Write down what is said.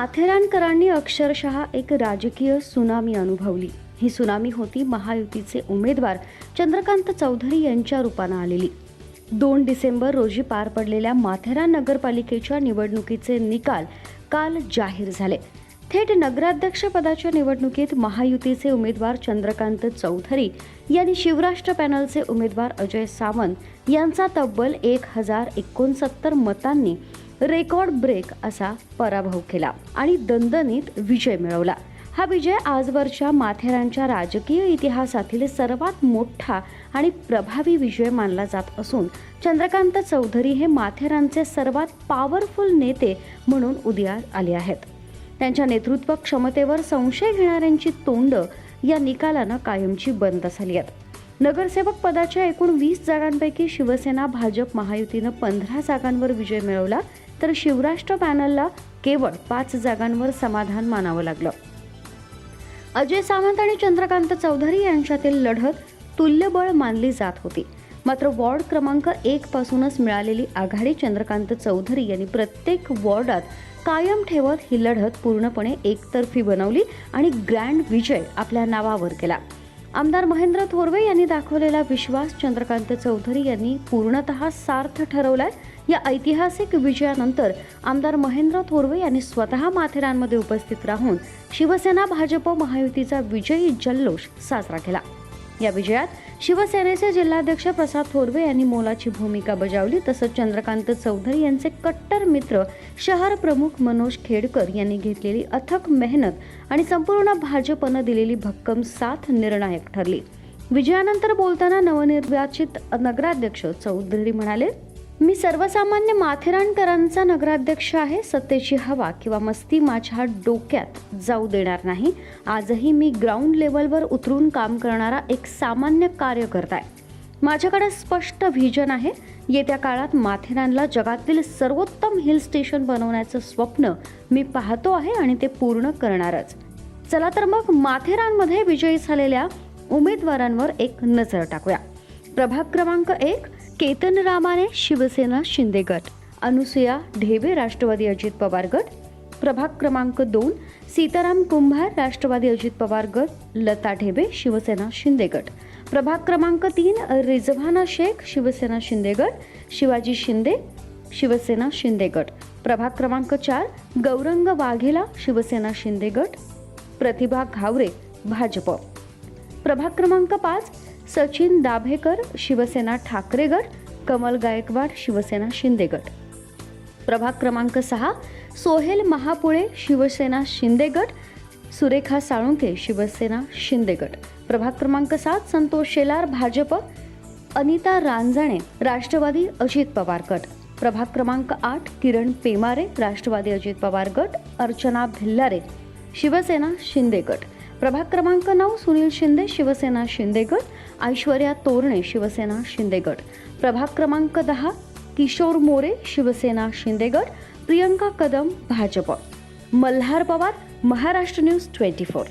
माथेरानकरांनी अक्षरशः एक राजकीय सुनामी अनुभवली। ही सुनामी होती महायुतीचे उमेदवार चंद्रकांत चौधरी यांच्या रूपाने आलेली। 2 डिसेंबर रोजी पार पडलेल्या माथेरान नगरपालिकेच्या निवडणुकीचे निकाल काल जाहीर झाले। थेट नगराध्यक्ष पदाच्या निवडणुकीत महायुतीचे उमेदवार चंद्रकांत चौधरी यांनी शिवराष्ट्र पॅनलचे उमेदवार अजय सावंत यांचा तब्बल 1069 मतांनी रेकॉर्ड ब्रेक असा पराभव केला आणि दणदणीत विजय मिळवला। हा विजय आजवरच्या माथेरानच्या राजकीय इतिहासातील सर्वात मोठा आणि प्रभावी विजय मानला जात असून चंद्रकांत चौधरी हे माथेरानचे सर्वात पॉवरफुल नेते म्हणून उदयास आले आहेत। त्यांच्या नेतृत्व क्षमतेवर संशय घेणाऱ्यांची तोंड या निकालानं कायमची बंद झाली आहेत। नगरसेवक पदाच्या एकूण 20 जागांपैकी शिवसेना भाजप महायुतीनं 15 जागांवर विजय मिळवला, तर शिवराष्ट्र पॅनलला केवळ 5 जागांवर समाधान मानावं लागलं। अजय सावंत आणि चंद्रकांत चौधरी यांच्यातील लढत तुल्यबळ मानली जात होती, मात्र वॉर्ड क्रमांक 1 पासूनच मिळालेली आघाडी चंद्रकांत चौधरी यांनी प्रत्येक वॉर्डात कायम ठेवत ही लढत पूर्णपणे एकतर्फी बनवली आणि ग्रँड विजय आपल्या नावावर केला। आमदार महेंद्र थोरवे यांनी दाखवलेला विश्वास चंद्रकांत चौधरी यांनी पूर्णतः सार्थ ठरवलाय। या ऐतिहासिक विजयानंतर आमदार महेंद्र थोरवे यांनी स्वतः माथेरानमध्ये उपस्थित राहून शिवसेना भाजप महायुतीचा विजयी जल्लोष साजरा केला। या विजयात शिवसेनेचे जिल्हाध्यक्ष प्रसाद थोरवे यांनी मोलाची भूमिका बजावली, तसंच चंद्रकांत चौधरी यांचे कट्टर मित्र शहर प्रमुख मनोज खेडकर यांनी घेतलेली अथक मेहनत आणि संपूर्ण भाजपनं दिलेली भक्कम साथ निर्णायक ठरली। विजयानंतर बोलताना नवनिर्वाचित नगराध्यक्ष चौधरी म्हणाले, मी सर्वसामान्य माथेरानकरांचा नगराध्यक्ष आहे। सत्तेची हवा किंवा मस्ती माझ्या डोक्यात जाऊ देणार नाही। आजही मी ग्राउंड लेवलवर उतरून काम करणारा एक सामान्य कार्यकर्ता आहे। माझ्याकडे स्पष्ट व्हिजन आहे। येत्या काळात माथेरानला जगातील सर्वोत्तम हिल स्टेशन बनवण्याचं स्वप्न मी पाहतो आहे आणि ते पूर्ण करणारच। चला तर मग माथेरानमध्ये विजयी झालेल्या उमेदवारांवर एक नजर टाकूया। प्रभाग क्रमांक 1 केतन रामाने शिवसेना शिंदे गट, अनुसुया ढेबे राष्ट्रवादी अजित पवार गट। प्रभाग क्रमांक 2 सीताराम कुंभार राष्ट्रवादी अजित पवार गट, लता ढेबे शिवसेना शिंदे गट। प्रभाग क्रमांक 3 रिजवाना शेख शिवसेना शिंदे गट, शिवाजी शिंदे शिवसेना शिंदे गट। प्रभाग क्रमांक 4 गौरंग वाघेला शिवसेना शिंदे गट, प्रतिभा घावरे भाजप। प्रभाग क्रमांक 5 सचिन दाभेकर शिवसेना ठाकरे गट, कमल गायकवाड शिवसेना शिंदे गट। प्रभाग क्रमांक 6 सोहेल महापुळे शिवसेना शिंदे गट, सुरेखा साळुंके शिवसेना शिंदे गट। प्रभाग क्रमांक 7 संतोष शेलार भाजप, अनिता रांजणे राष्ट्रवादी अजित पवार गट। प्रभाग क्रमांक 8 किरण पेमारे राष्ट्रवादी अजित पवार गट, अर्चना भिल्लारे शिवसेना शिंदे गट। प्रभाग क्रमांक 9 सुनील शिंदे शिवसेना शिंदे गट, ऐश्वर्या तोरणे शिवसेना शिंदे गट। प्रभाग क्रमांक 10 किशोर मोरे शिवसेना शिंदे गट, प्रियंका कदम भाजप। मल्हार पवार, महाराष्ट्र न्यूज 24।